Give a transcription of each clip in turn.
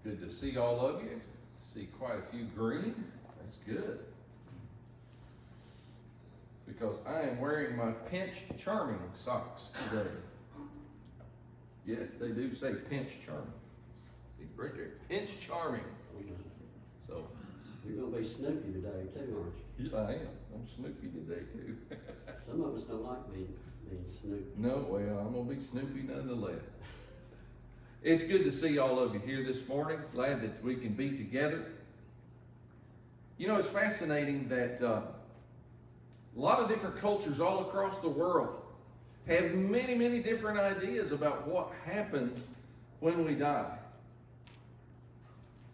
Good to see all of you. See quite a few green. That's good. Because I am wearing my Pinch Charming socks today. Yes, they do say Pinch Charming. See right there, Pinch Charming. So You're going to be Snoopy today too, aren't you? yeah, I am. I'm Snoopy today too. Some of us don't like being Snoopy. No, well, I'm gonna be Snoopy nonetheless. It's good to see all of you here this morning. Glad that we can be together. You know, it's fascinating that a lot of different cultures all across the world have many, many different ideas about what happens when we die.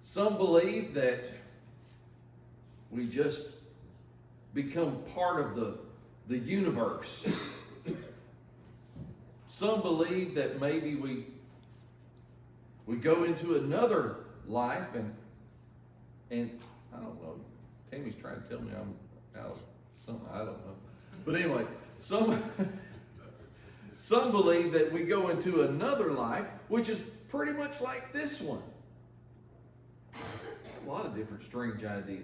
Some believe that we just become part of the universe. Some believe that maybe we go into another life and I don't know. Tammy's trying to tell me I'm out of something, I don't know. But anyway, some believe that we go into another life, which is pretty much like this one. A lot of different strange ideas.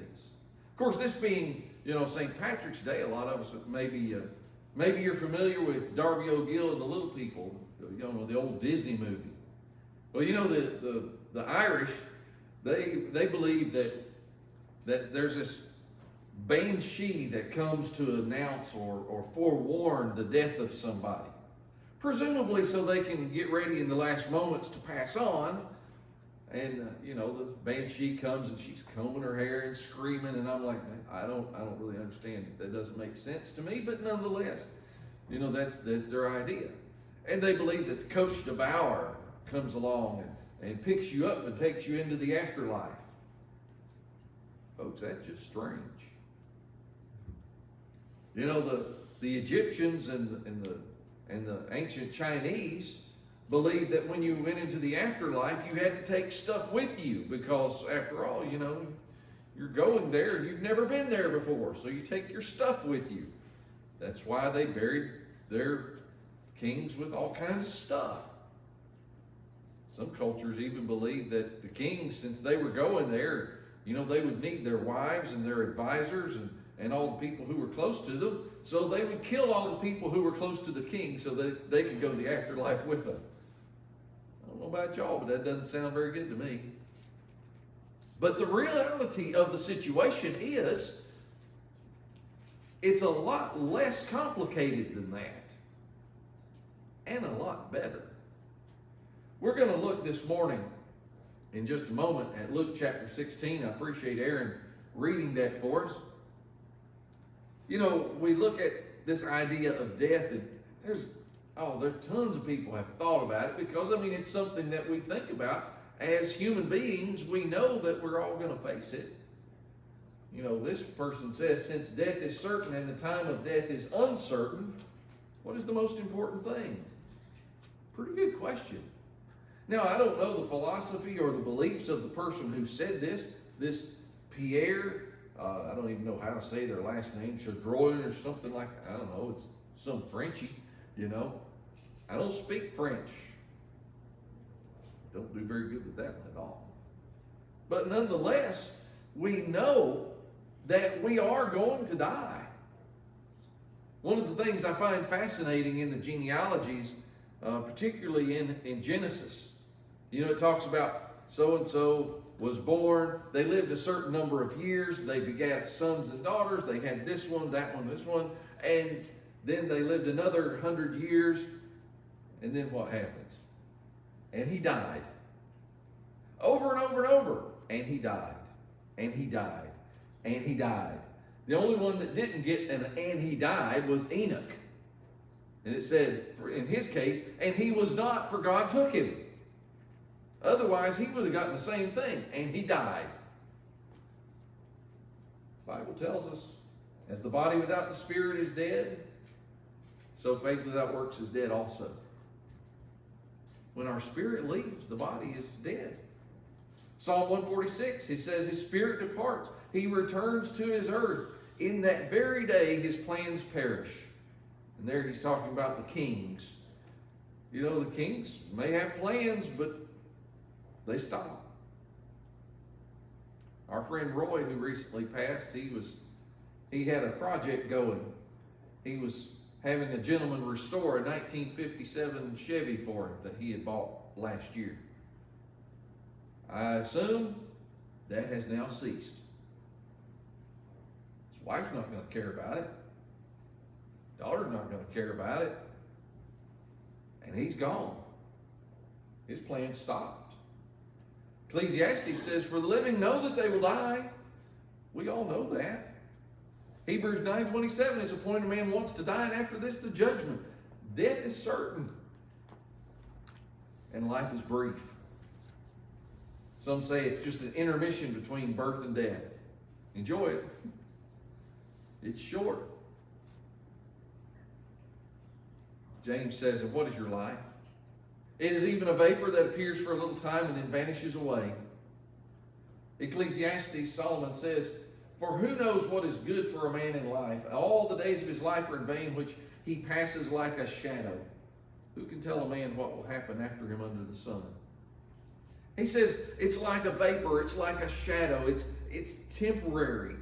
Of course, this being, St. Patrick's Day, a lot of us maybe you're familiar with Darby O'Gill and the Little People, the old Disney movie. Well, the Irish, they believe that there's this banshee that comes to announce or forewarn the death of somebody. Presumably so they can get ready in the last moments to pass on. And, the banshee comes and she's combing her hair and screaming, and I'm like, I don't really understand it. That doesn't make sense to me, but nonetheless, that's their idea. And they believe that the Coach de Boer comes along and picks you up and takes you into the afterlife. Folks, that's just strange. The Egyptians and the ancient Chinese believed that when you went into the afterlife, you had to take stuff with you because, after all, you're going there and you've never been there before, so you take your stuff with you. That's why they buried their kings with all kinds of stuff. Some cultures even believe that the kings, since they were going there, they would need their wives and their advisors and all the people who were close to them, so they would kill all the people who were close to the king so that they could go to the afterlife with them. I don't know about y'all, but that doesn't sound very good to me. But the reality of the situation is, it's a lot less complicated than that, and a lot better. We're going to look this morning, in just a moment, at Luke chapter 16. I appreciate Aaron reading that for us. We look at this idea of death, and there's tons of people have thought about it because, it's something that we think about. As human beings, we know that we're all going to face it. This person says, since death is certain and the time of death is uncertain, what is the most important thing? Pretty good question. Now, I don't know the philosophy or the beliefs of the person who said this Pierre, I don't even know how to say their last name, Chadroin or something like that. I don't know, it's some Frenchy, I don't speak French. Don't do very good with that one at all. But nonetheless, we know that we are going to die. One of the things I find fascinating in the genealogies, particularly in Genesis, it talks about so-and-so was born, they lived a certain number of years, they begat sons and daughters, they had this one, that one, this one, and then they lived another 100 years, and then what happens? And he died. Over and over and over. And he died. And he died. And he died. The only one that didn't get an and he died was Enoch. And it said, in his case, and he was not, for God took him. Otherwise, he would have gotten the same thing. And he died. The Bible tells us, as the body without the spirit is dead, so faith without works is dead also. When our spirit leaves, the body is dead. Psalm 146, he says, his spirit departs. He returns to his earth. In that very day, his plans perish. And there he's talking about the kings. The kings may have plans, but they stop. Our friend Roy, who recently passed, he had a project going. He was having a gentleman restore a 1957 Chevy for him that he had bought last year. I assume that has now ceased. His wife's not going to care about it. Daughter's not going to care about it. And he's gone. His plan stopped. Ecclesiastes says, for the living know that they will die. We all know that. Hebrews 9:27 is appointed man wants to die, and after this the judgment. Death is certain. And life is brief. Some say it's just an intermission between birth and death. Enjoy it. It's short. James says, and what is your life? It is even a vapor that appears for a little time and then vanishes away. Ecclesiastes, Solomon says, for who knows what is good for a man in life? All the days of his life are in vain, which he passes like a shadow. Who can tell a man what will happen after him under the sun? He says it's like a vapor, it's like a shadow, it's temporary.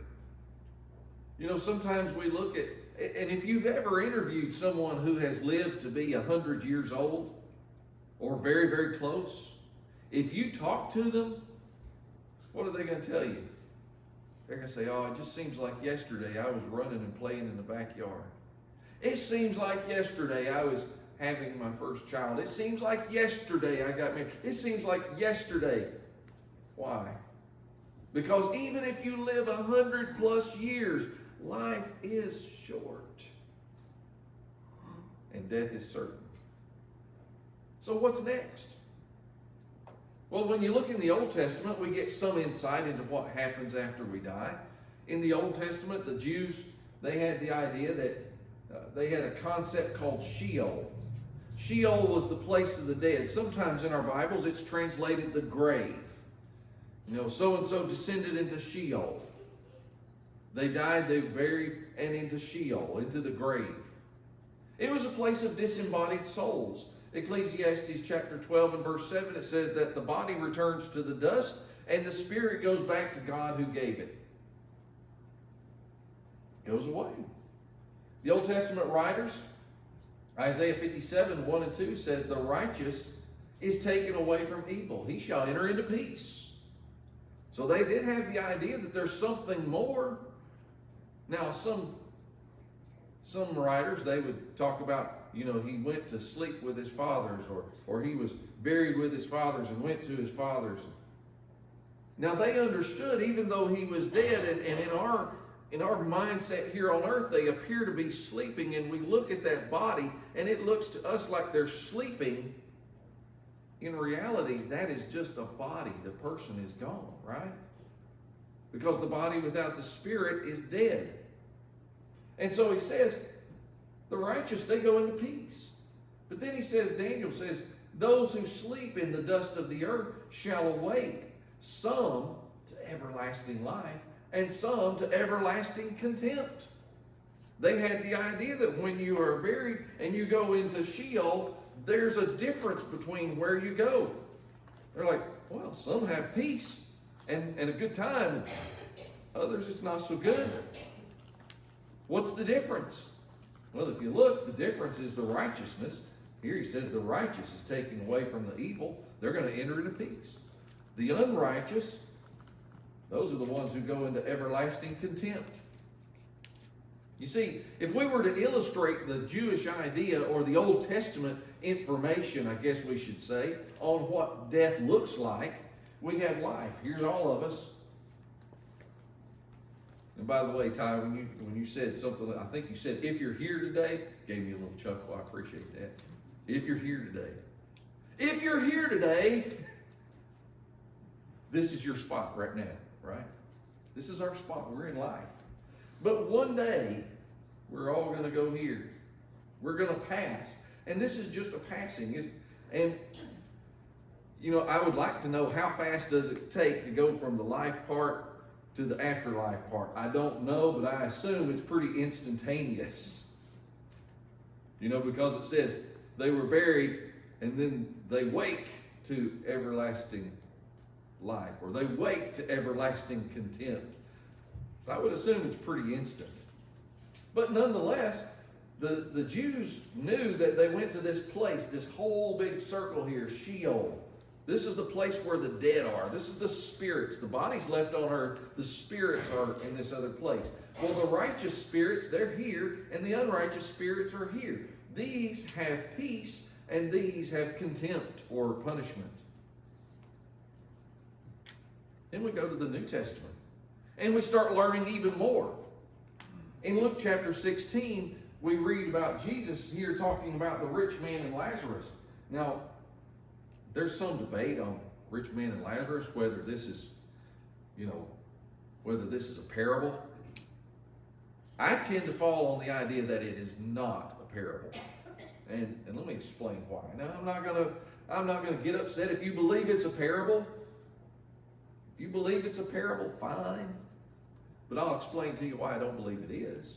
You know, sometimes we look at, and if you've ever interviewed someone who has lived to be 100 years old, or very, very close, if you talk to them, what are they going to tell you? They're going to say, oh, it just seems like yesterday I was running and playing in the backyard. It seems like yesterday I was having my first child. It seems like yesterday I got married. It seems like yesterday. Why? Because even if you live 100+ years, life is short. And death is certain. So what's next? Well, when you look in the Old Testament, we get some insight into what happens after we die. In the Old Testament, the Jews, they had the idea that they had a concept called Sheol. Sheol was the place of the dead. Sometimes in our Bibles, it's translated the grave. You know, so-and-so descended into Sheol. They died, they were buried, and into Sheol, into the grave. It was a place of disembodied souls. Ecclesiastes chapter 12 and verse 7, it says that the body returns to the dust and the spirit goes back to God who gave it. It goes away. The Old Testament writers, Isaiah 57, 1 and 2 says, the righteous is taken away from evil. He shall enter into peace. So they did have the idea that there's something more. Now, some writers, they would talk about, you know, he went to sleep with his fathers, or he was buried with his fathers and went to his fathers. Now, they understood, even though he was dead, and in our mindset here on earth, they appear to be sleeping, and we look at that body, and it looks to us like they're sleeping. In reality, that is just a body. The person is gone, right? Because the body without the spirit is dead. And so he says, the righteous, they go into peace. But then he says, Daniel says, those who sleep in the dust of the earth shall awake, some to everlasting life, and some to everlasting contempt. They had the idea that when you are buried and you go into Sheol, there's a difference between where you go. They're like, well, some have peace and a good time, and others it's not so good. What's the difference? Well, if you look, the difference is the righteousness. Here he says the righteous is taken away from the evil. They're going to enter into peace. The unrighteous, those are the ones who go into everlasting contempt. You see, if we were to illustrate the Jewish idea, or the Old Testament information, I guess we should say, on what death looks like, we have life. Here's all of us. And by the way, Ty, when you said something, I think you said, if you're here today, gave me a little chuckle. I appreciate that. If you're here today. If you're here today, this is your spot right now, right? This is our spot. We're in life. But one day, we're all going to go here. We're going to pass. And this is just a passing. And, you know, I would like to know, how fast does it take to go from the life part to the afterlife part? I don't know, but I assume it's pretty instantaneous. You know, because it says they were buried and then they wake to everlasting life, or they wake to everlasting contempt. So I would assume it's pretty instant. But nonetheless, the Jews knew that they went to this place, this whole big circle here, Sheol. This is the place where the dead are. This is the spirits. The body's left on earth. The spirits are in this other place. Well, the righteous spirits, they're here, and the unrighteous spirits are here. These have peace, and these have contempt or punishment. Then we go to the New Testament, and we start learning even more. In Luke chapter 16, we read about Jesus here talking about the rich man and Lazarus. Now, there's some debate on rich man and Lazarus, whether this is, whether this is a parable. I tend to fall on the idea that it is not a parable. And let me explain why. Now, I'm not gonna get upset if you believe it's a parable. If you believe it's a parable, fine. But I'll explain to you why I don't believe it is.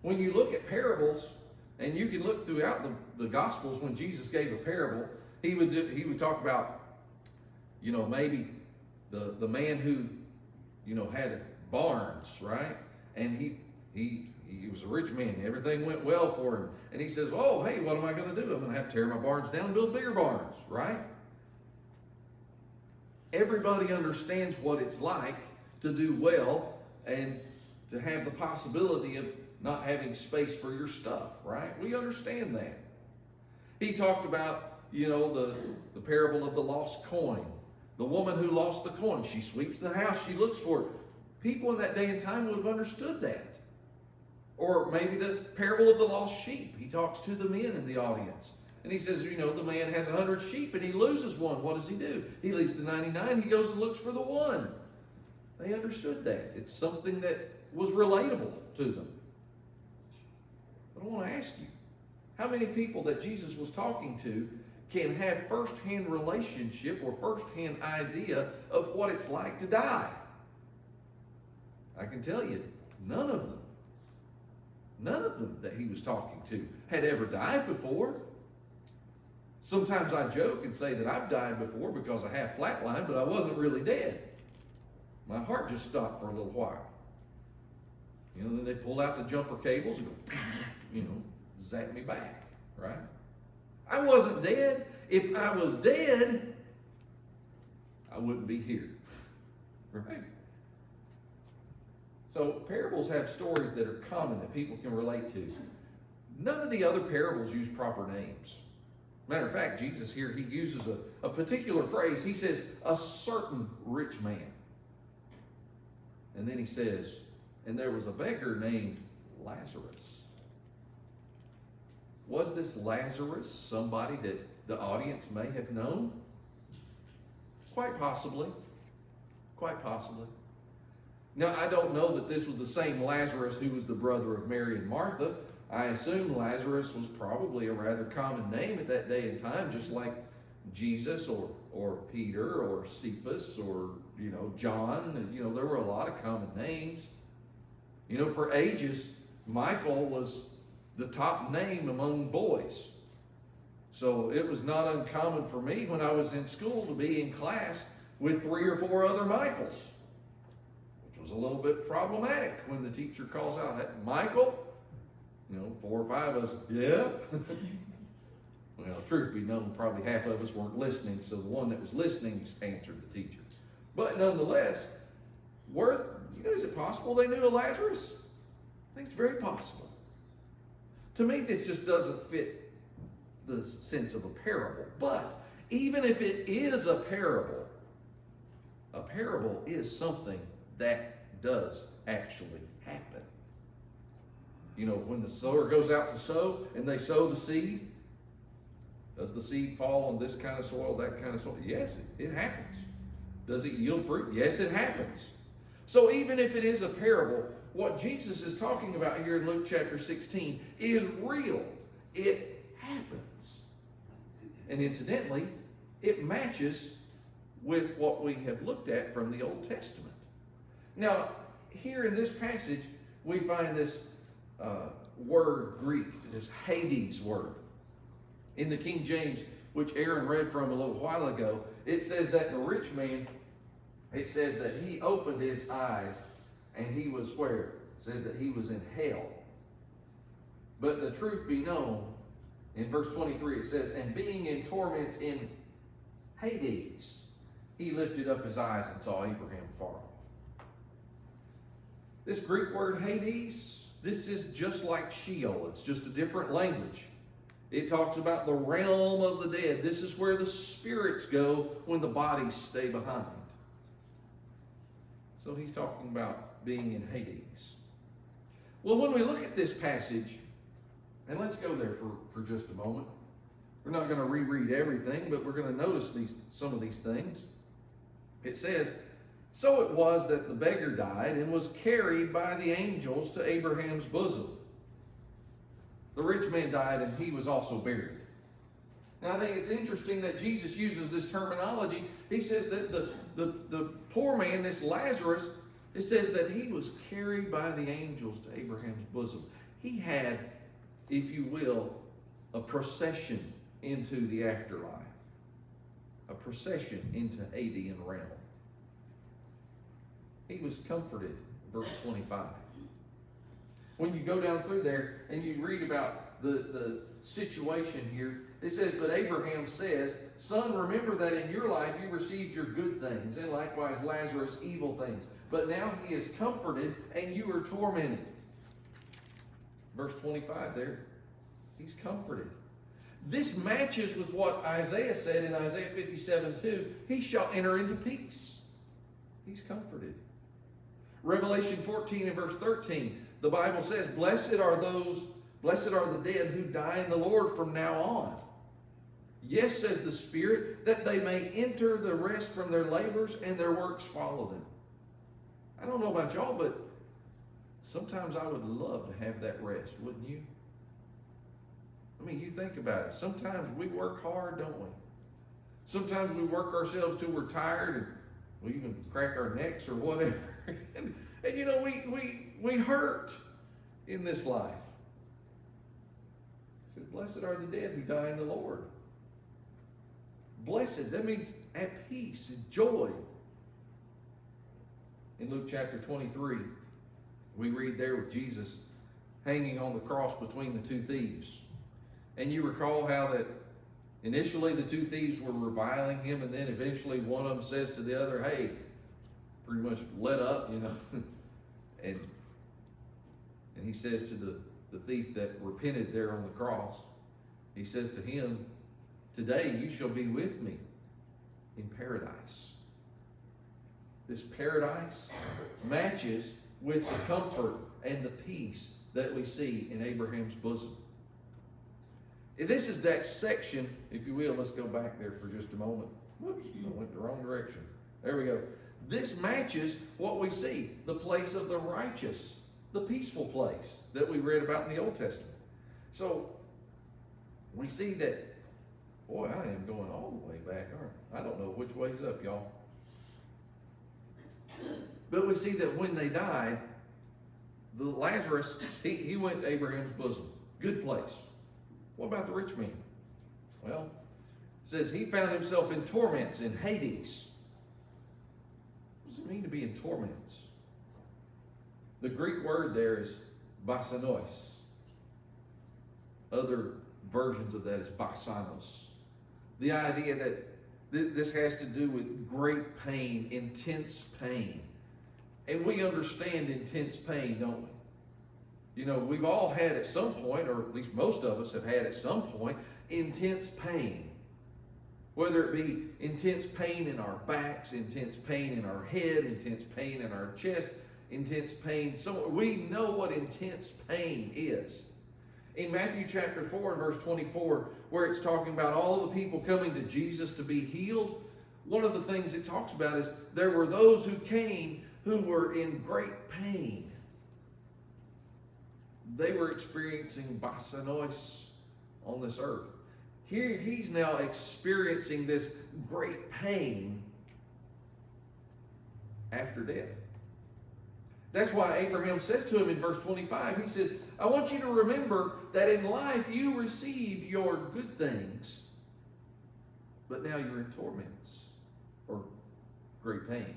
When you look at parables, and you can look throughout the Gospels when Jesus gave a parable, he would talk about, maybe the man who, had barns, right? And he was a rich man. Everything went well for him. And he says, oh, hey, what am I going to do? I'm going to have to tear my barns down and build bigger barns, right? Everybody understands what it's like to do well and to have the possibility of not having space for your stuff, right? We understand that. He talked about, the parable of the lost coin. The woman who lost the coin, she sweeps the house, she looks for it. People in that day and time would have understood that. Or maybe the parable of the lost sheep. He talks to the men in the audience. And he says, the man has 100 sheep and he loses one. What does he do? He leaves the 99, he goes and looks for the one. They understood that. It's something that was relatable to them. But I want to ask you, how many people that Jesus was talking to can have first-hand relationship or first-hand idea of what it's like to die? I can tell you, none of them that he was talking to had ever died before. Sometimes I joke and say that I've died before because I have flatlined, but I wasn't really dead. My heart just stopped for a little while. Then they pull out the jumper cables and go, zap me back, right? I wasn't dead. If I was dead, I wouldn't be here, right? So parables have stories that are common that people can relate to. None of the other parables use proper names. Matter of fact, Jesus here, he uses a particular phrase. He says, a certain rich man. And then he says, and there was a beggar named Lazarus. Was this Lazarus somebody that the audience may have known? Quite possibly. Quite possibly. Now, I don't know that this was the same Lazarus who was the brother of Mary and Martha. I assume Lazarus was probably a rather common name at that day and time, just like Jesus or Peter or Cephas or, John. There were a lot of common names. For ages, Michael was the top name among boys. So it was not uncommon for me when I was in school to be in class with 3 or 4 other Michaels, which was a little bit problematic when the teacher calls out, hey, Michael, 4 or 5 of us, yeah. Well, truth be known, probably half of us weren't listening, so the one that was listening answered the teacher. But nonetheless, is it possible they knew a Lazarus? I think it's very possible. To me, this just doesn't fit the sense of a parable. But even if it is a parable is something that does actually happen. When the sower goes out to sow and they sow the seed, does the seed fall on this kind of soil, that kind of soil? Yes, it happens. Does it yield fruit? Yes, it happens. So even if it is a parable, what Jesus is talking about here in Luke chapter 16 is real. It happens. And incidentally, it matches with what we have looked at from the Old Testament. Now, here in this passage, we find this word Greek, this Hades word. In the King James, which Aaron read from a little while ago, it says that the rich man, It says that he opened his eyes and he was where? It says that he was in hell. But the truth be known, in verse 23 it says, and being in torments in Hades, he lifted up his eyes and saw Abraham far off. This Greek word Hades, this is just like Sheol. It's just a different language. It talks about the realm of the dead. This is where the spirits go when the bodies stay behind. So he's talking about being in Hades. Well, when we look at this passage, and let's go there for just a moment. We're not going to reread everything, but we're going to notice some of these things. It says, so it was that the beggar died and was carried by the angels to Abraham's bosom. The rich man died and he was also buried. And I think it's interesting that Jesus uses this terminology. He says that the poor man, this Lazarus, it says that he was carried by the angels to Abraham's bosom. He had, if you will, a procession into the afterlife. A procession into Hadean realm. He was comforted, verse 25. When you go down through there and you read about the situation here, it says, but Abraham says, son, remember that in your life you received your good things, and likewise Lazarus evil things. But now he is comforted and you are tormented. Verse 25 there, he's comforted. This matches with what Isaiah said in Isaiah 57:2. He shall enter into peace. He's comforted. Revelation 14 and verse 13, the Bible says, blessed are the dead who die in the Lord from now on. Yes, says the Spirit, that they may enter the rest from their labors and their works follow them. I don't know about y'all, but sometimes I would love to have that rest, wouldn't you? I mean, you think about it. Sometimes we work hard, don't we? Sometimes we work ourselves till we're tired and we even crack our necks or whatever. and you know, we hurt in this life. He said, blessed are the dead who die in the Lord. Blessed, that means at peace and joy. In Luke chapter 23, we read there with Jesus hanging on the cross between the two thieves. And you recall how that initially the two thieves were reviling him, and then eventually one of them says to the other, hey, pretty much let up, you know. and he says to the thief that repented there on the cross, he says to him, today you shall be with me in paradise. This paradise matches with the comfort and the peace that we see in Abraham's bosom. This is that section, if you will. Let's go back there for just a moment. Whoops, I went the wrong direction. There we go. This matches what we see, the place of the righteous, the peaceful place that we read about in the Old Testament. So we see that, boy, I am going all the way back, aren't I? I don't know which way's up, y'all. But we see that when they died, the Lazarus, he went to Abraham's bosom. Good place. What about the rich man? Well, it says he found himself in torments in Hades. What does it mean to be in torments? The Greek word there is basanois. Other versions of that is basanos. The idea that this has to do with great pain, intense pain. And we understand intense pain, don't we? You know, we've all had at some point, or at least most of us have had at some point, intense pain. Whether it be intense pain in our backs, intense pain in our head, intense pain in our chest, intense pain. So we know what intense pain is. In Matthew chapter 4 and verse 24, where it's talking about all the people coming to Jesus to be healed, one of the things it talks about is there were those who came who were in great pain. They were experiencing basanois on this earth. Here he's now experiencing this great pain after death. That's why Abraham says to him in verse 25, he says, I want you to remember that in life you received your good things, but now you're in torments or great pain.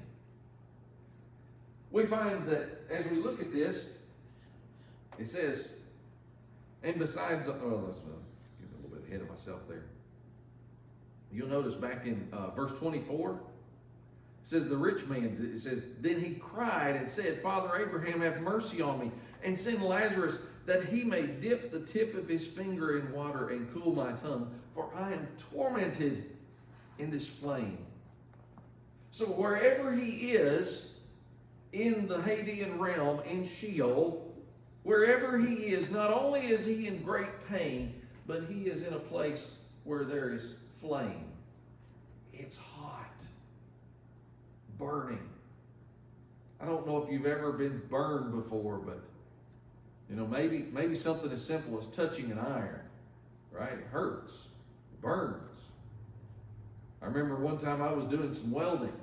we find that as we look at this, it says, and besides, oh, let's get a little bit ahead of myself there. You'll notice back in verse 24, it says the rich man, it says, then he cried and said, Father Abraham, have mercy on me, and send Lazarus that he may dip the tip of his finger in water and cool my tongue, for I am tormented in this flame. So wherever he is in the Hadean realm, in Sheol, wherever he is, not only is he in great pain, but he is in a place where there is flame. It's hot, burning. I don't know if you've ever been burned before, but maybe something as simple as touching an iron, right? It hurts, it burns. I remember one time I was doing some welding,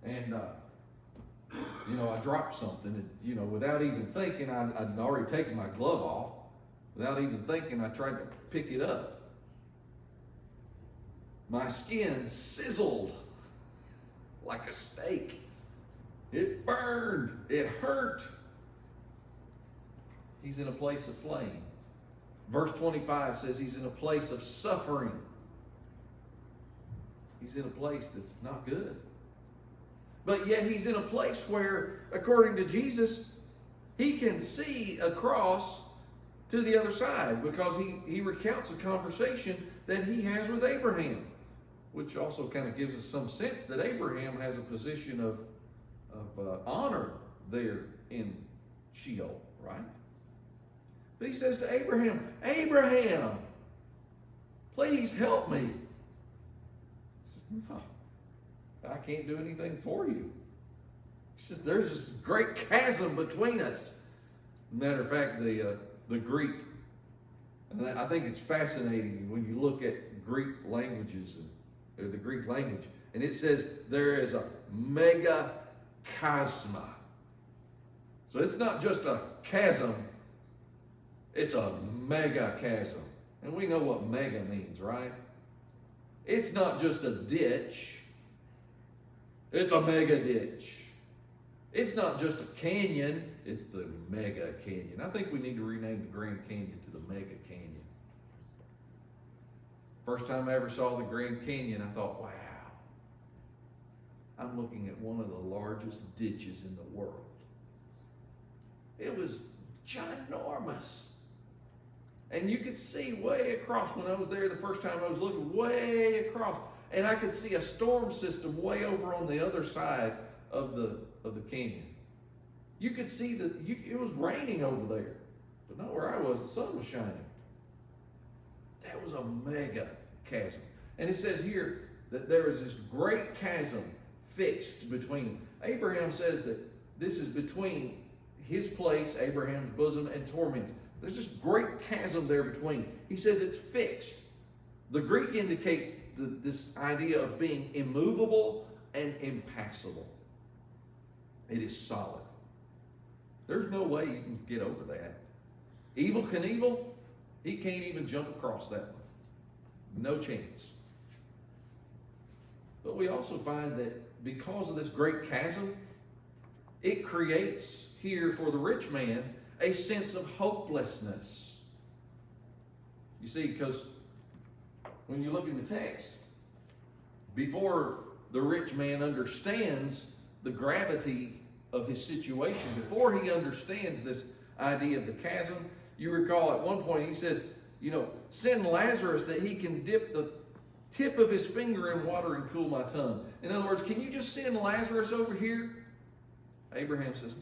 and I dropped something, and without even thinking, I'd already taken my glove off. Without even thinking, I tried to pick it up. My skin sizzled like a steak. It burned. It hurt. He's in a place of flame. Verse 25 says he's in a place of suffering. He's in a place that's not good. But yet he's in a place where, according to Jesus, he can see across to the other side, because he recounts a conversation that he has with Abraham, which also kind of gives us some sense that Abraham has a position of honor there in Sheol, right? But he says to Abraham, Abraham, please help me. He says, no, I can't do anything for you. He says, there's this great chasm between us. Matter of fact, the Greek, and I think it's fascinating when you look at Greek languages, or the Greek language, and it says there is a mega chasma. So it's not just a chasm, it's a mega chasm. And we know what mega means, right? It's not just a ditch, it's a mega ditch. It's not just a canyon, it's the mega canyon. I think we need to rename the Grand Canyon to the Mega Canyon. First time I ever saw the Grand Canyon, I thought, wow, I'm looking at one of the largest ditches in the world. It was ginormous. And you could see way across. When I was there the first time, I was looking way across. And I could see a storm system way over on the other side of the canyon. You could see it was raining over there, but not where I was. The sun was shining. That was a mega chasm. And it says here that there is this great chasm fixed between. Abraham says that this is between his place, Abraham's bosom, and torments. There's this great chasm there between. He says it's fixed. The Greek indicates this idea of being immovable and impassable. It is solid. There's no way you can get over that. Evel Knievel, he can't even jump across that one. No chance. But we also find that because of this great chasm, it creates here for the rich man a sense of hopelessness. You see, because when you look in the text, before the rich man understands the gravity of his situation, before he understands this idea of the chasm, you recall at one point he says, send Lazarus that he can dip the tip of his finger in water and cool my tongue. In other words, can you just send Lazarus over here? Abraham says,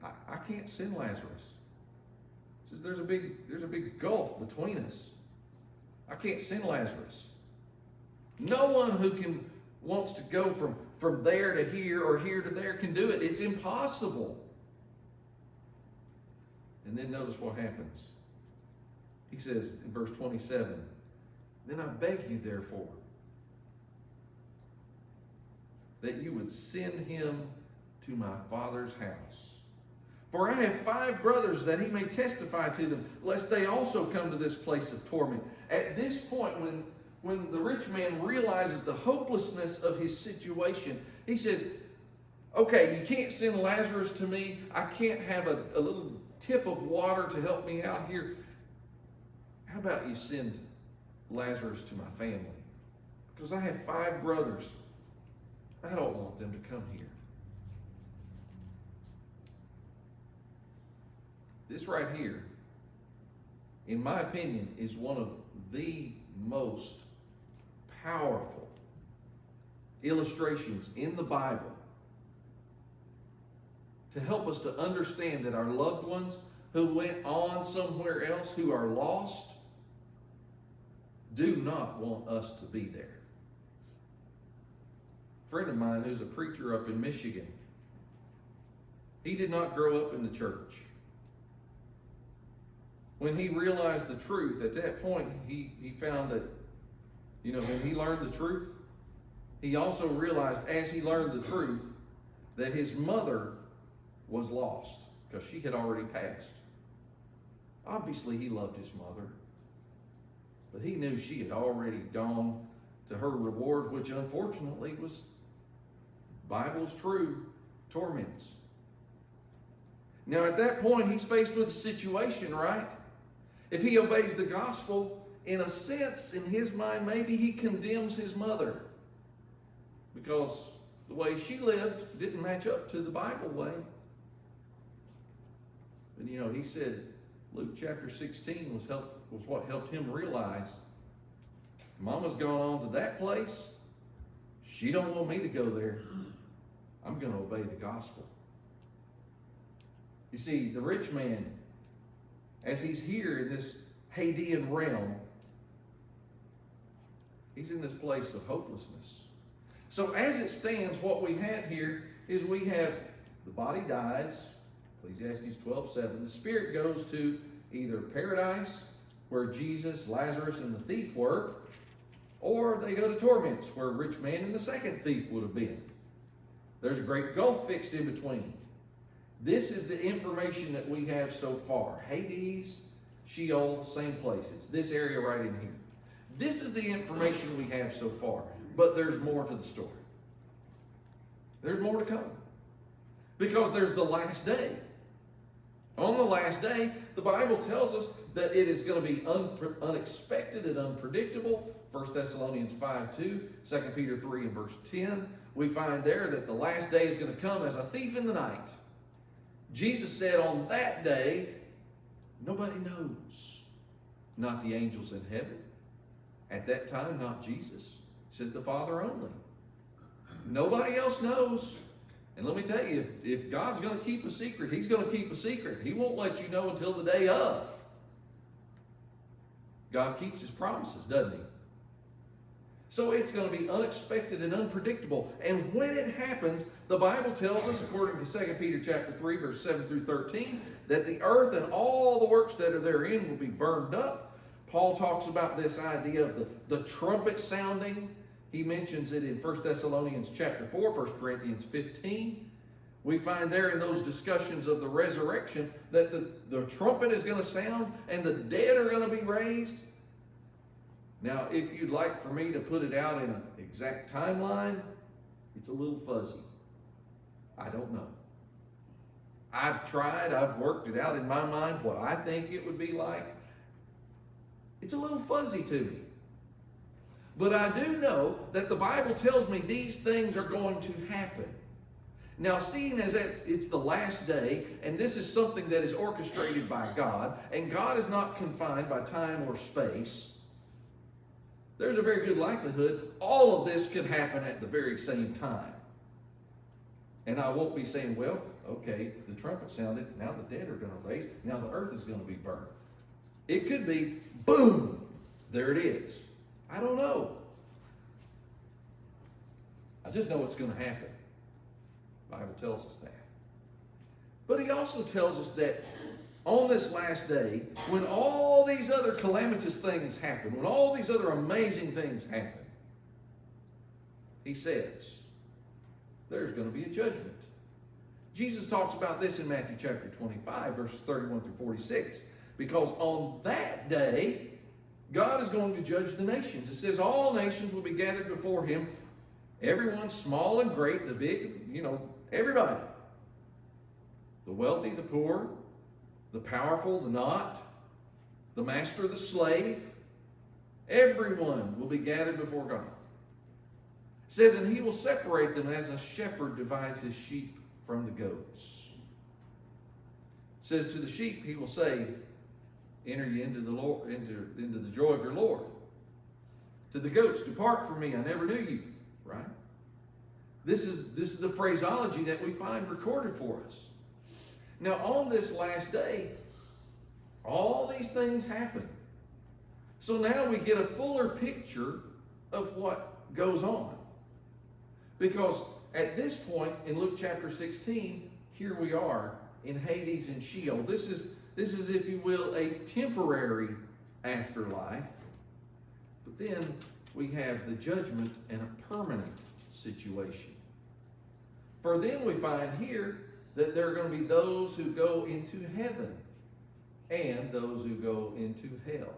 I can't send Lazarus. He says, there's a big gulf between us. I can't send Lazarus. No one who wants to go from there to here or here to there can do it. It's impossible. And then notice what happens. He says in verse 27, then I beg you therefore that you would send him to my father's house. For I have 5 brothers, that he may testify to them, lest they also come to this place of torment. At this point, when the rich man realizes the hopelessness of his situation, he says, Okay, you can't send Lazarus to me. I can't have a little tip of water to help me out here. How about you send Lazarus to my family? Because I have 5 brothers. I don't want them to come here. This right here, in my opinion, is one of the most powerful illustrations in the Bible to help us to understand that our loved ones who went on somewhere else, who are lost, do not want us to be there. A friend of mine who's a preacher up in Michigan, he did not grow up in the church. When he realized the truth, at that point, he found that, when he learned the truth, he also realized as he learned the truth that his mother was lost because she had already passed. Obviously, he loved his mother, but he knew she had already gone to her reward, which unfortunately was, Bible's true, torments. Now, at that point, he's faced with a situation, right? If he obeys the gospel, in a sense, in his mind, maybe he condemns his mother because the way she lived didn't match up to the Bible way. And he said Luke chapter 16 was what helped him realize Mama's gone on to that place. She don't want me to go there. I'm going to obey the gospel. You see, the rich man, as he's here in this Hadean realm, he's in this place of hopelessness. So as it stands, what we have here is we have the body dies, Ecclesiastes 12:7. The spirit goes to either paradise, where Jesus, Lazarus, and the thief were, or they go to torments, where a rich man and the second thief would have been. There's a great gulf fixed in between. This is the information that we have so far. Hades, Sheol, same place. It's this area right in here. This is the information we have so far. But there's more to the story. There's more to come. Because there's the last day. On the last day, the Bible tells us that it is going to be unexpected and unpredictable. 1 Thessalonians 5:2, 2 Peter 3 and verse 10. We find there that the last day is going to come as a thief in the night. Jesus said on that day, nobody knows. Not the angels in heaven. At that time, not Jesus. It says the Father only. Nobody else knows. And let me tell you, if God's going to keep a secret, He's going to keep a secret. He won't let you know until the day of. God keeps His promises, doesn't He? So it's going to be unexpected and unpredictable. And when it happens, the Bible tells us, according to 2 Peter chapter 3, verse 7 through 13, that the earth and all the works that are therein will be burned up. Paul talks about this idea of the trumpet sounding. He mentions it in 1 Thessalonians chapter 4, 1 Corinthians 15. We find there in those discussions of the resurrection that the trumpet is going to sound and the dead are going to be raised. Now, if you'd like for me to put it out in an exact timeline, it's a little fuzzy. I don't know. I've tried, I've worked it out in my mind what I think it would be like. It's a little fuzzy to me. But I do know that the Bible tells me these things are going to happen. Now, seeing as it's the last day, and this is something that is orchestrated by God, and God is not confined by time or space, there's a very good likelihood all of this could happen at the very same time. And I won't be saying, well, okay, the trumpet sounded, now the dead are going to raise, now the earth is going to be burned. It could be, boom, there it is. I don't know. I just know it's going to happen. The Bible tells us that. But He also tells us that on this last day, when all these other calamitous things happen, when all these other amazing things happen, He says, there's going to be a judgment. Jesus talks about this in Matthew chapter 25, verses 31 through 46. Because on that day, God is going to judge the nations. It says all nations will be gathered before Him, Everyone, small and great, the big, everybody. The wealthy, the poor, the powerful, the not, the master, the slave. Everyone will be gathered before God. It says, and he will separate them as a shepherd divides his sheep from the goats. It says, to the sheep he will say, enter ye into the Lord, into the joy of your Lord. To the goats, depart from me, I never knew you. Right? This is the phraseology that we find recorded for us. Now, on this last day, all these things happen. So now we get a fuller picture of what goes on. Because at this point in Luke chapter 16, here we are in Hades and Sheol. This is, if you will, a temporary afterlife. But then we have the judgment and a permanent situation. For then we find here that there are going to be those who go into heaven and those who go into hell.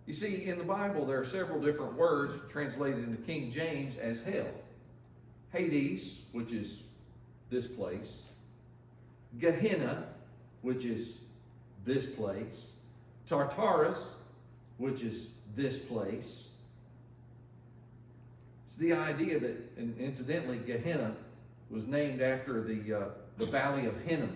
You see, in the Bible, there are several different words translated into King James as hell. Hades, which is this place. Gehenna, which is this place. Tartarus, which is this place. It's the idea that, and incidentally, Gehenna was named after the Valley of Hinnom.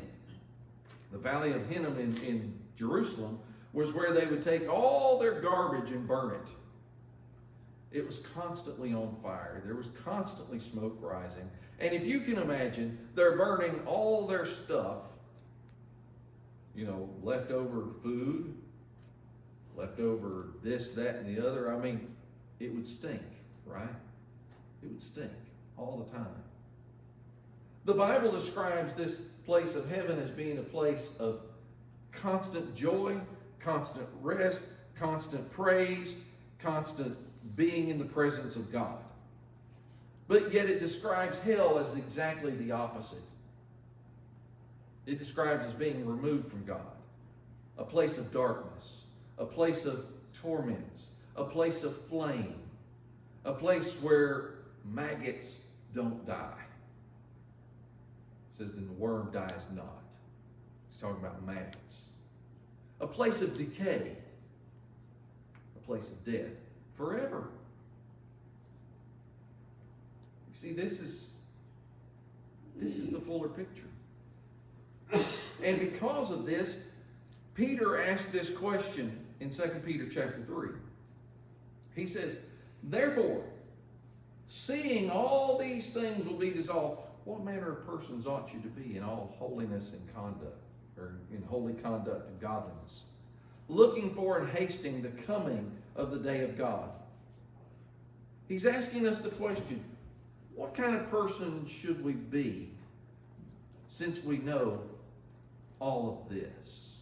The Valley of Hinnom in Jerusalem was where they would take all their garbage and burn it. It was constantly on fire. There was constantly smoke rising. And if you can imagine, they're burning all their stuff, leftover food, leftover this, that, and the other. I mean, it would stink, right? It would stink all the time. The Bible describes this place of heaven as being a place of constant joy, constant rest, constant praise, constant being in the presence of God. But yet it describes hell as exactly the opposite. It describes as being removed from God, a place of darkness, a place of torments, a place of flame, a place where maggots don't die. It says, then the worm dies not. He's talking about maggots. A place of decay, a place of death, forever. You see, this is the fuller picture. And because of this, Peter asked this question in 2 Peter chapter 3. He says, therefore, seeing all these things will be dissolved, what manner of persons ought you to be in all holiness and conduct, or in holy conduct and godliness, looking for and hasting the coming of the day of God? He's asking us the question, what kind of person should we be since we know all of this?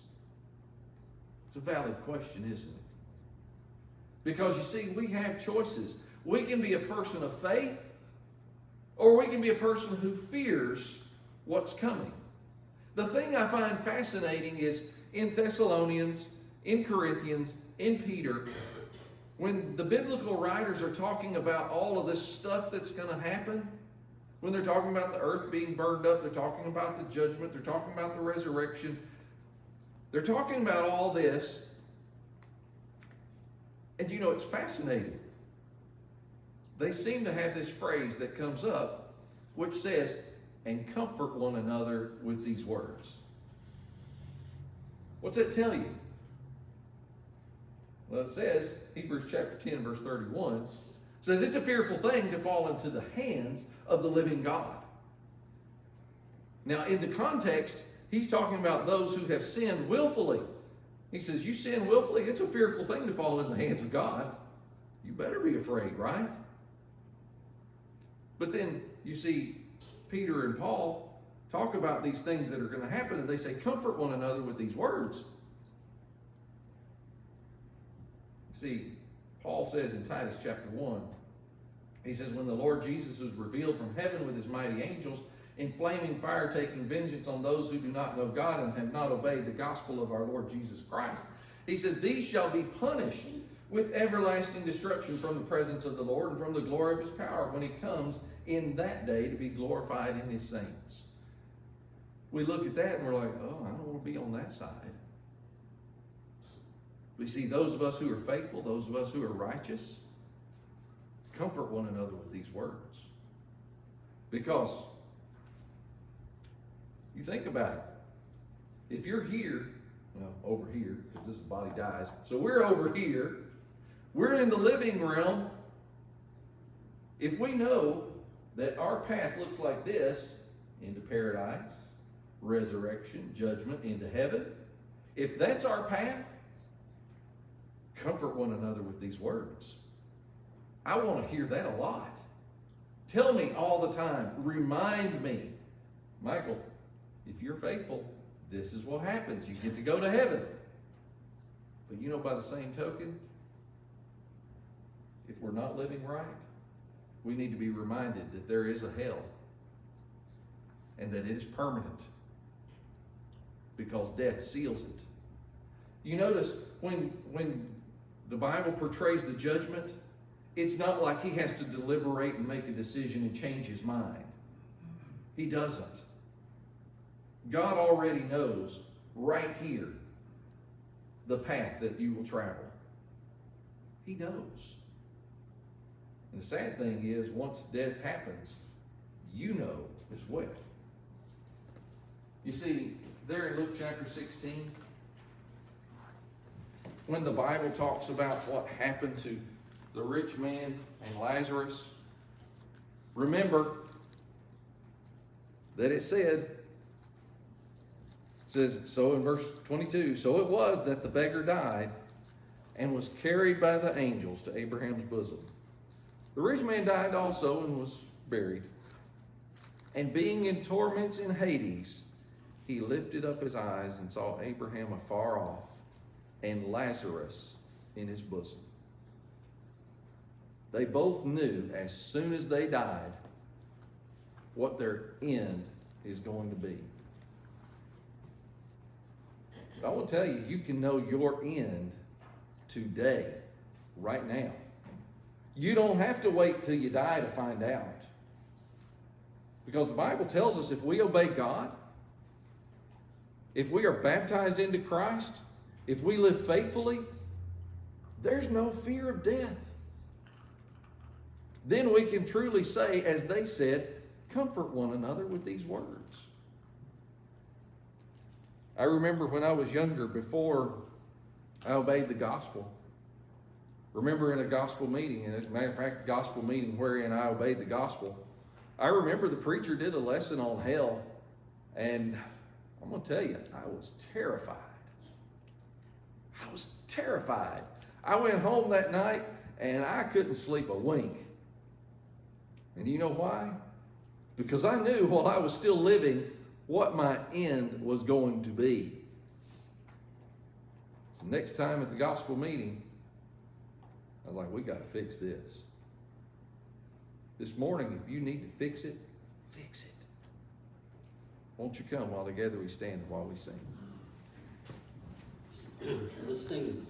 It's a valid question, isn't it? Because you see, we have choices. We can be a person of faith, or we can be a person who fears what's coming. The thing I find fascinating is in Thessalonians, in Corinthians, in Peter, when the biblical writers are talking about all of this stuff that's going to happen, when they're talking about the earth being burned up, they're talking about the judgment, they're talking about the resurrection, they're talking about all this. And it's fascinating. They seem to have this phrase that comes up, which says, and comfort one another with these words. What's that tell you? Well, it says, Hebrews chapter 10, verse 31, says it's a fearful thing to fall into the hands of the living God. Now, in the context, he's talking about those who have sinned willfully. He says, you sin willfully, it's a fearful thing to fall in the hands of God. You better be afraid, right? But then you see Peter and Paul talk about these things that are going to happen, and they say, comfort one another with these words. See, Paul says in Titus chapter 1, he says, when the Lord Jesus was revealed from heaven with his mighty angels, in flaming fire taking vengeance on those who do not know God and have not obeyed the gospel of our Lord Jesus Christ, he says, these shall be punished with everlasting destruction from the presence of the Lord and from the glory of his power when he comes in that day to be glorified in his saints. We look at that and we're like, oh, I don't want to be on that side. We see those of us who are faithful, those of us who are righteous, comfort one another with these words. Because you think about it. If you're here, well, over here, because this body dies, so we're over here, we're in the living realm. If we know that our path looks like this, into paradise, resurrection, judgment, into heaven, if that's our path, comfort one another with these words. I want to hear that a lot. Tell me all the time. Remind me. Michael, if you're faithful, this is what happens. You get to go to heaven. But you know, by the same token, if we're not living right, we need to be reminded that there is a hell and that it is permanent because death seals it. You notice when the Bible portrays the judgment, it's not like he has to deliberate and make a decision and change his mind. He doesn't. God already knows right here the path that you will travel. He knows. And the sad thing is, once death happens, you know as well. You see, there in Luke chapter 16, when the Bible talks about what happened to the rich man and Lazarus, remember that it says, so in verse 22, so it was that the beggar died and was carried by the angels to Abraham's bosom. The rich man died also and was buried. And being in torments in Hades, he lifted up his eyes and saw Abraham afar off and Lazarus in his bosom. They both knew as soon as they died what their end is going to be. But I will tell you, you can know your end today, right now. You don't have to wait till you die to find out. Because the Bible tells us if we obey God, if we are baptized into Christ, if we live faithfully, there's no fear of death. Then we can truly say, as they said, comfort one another with these words. I remember when I was younger, before I obeyed the gospel, remember in a gospel meeting, and as a matter of fact, gospel meeting wherein I obeyed the gospel, I remember the preacher did a lesson on hell, and I'm going to tell you, I was terrified. I was terrified. I went home that night, and I couldn't sleep a wink. And you know why? Because I knew while I was still living what my end was going to be. So next time at the gospel meeting, I was like, we got to fix this. This morning, if you need to fix it, fix it. Won't you come while together we stand and while we sing? Let's sing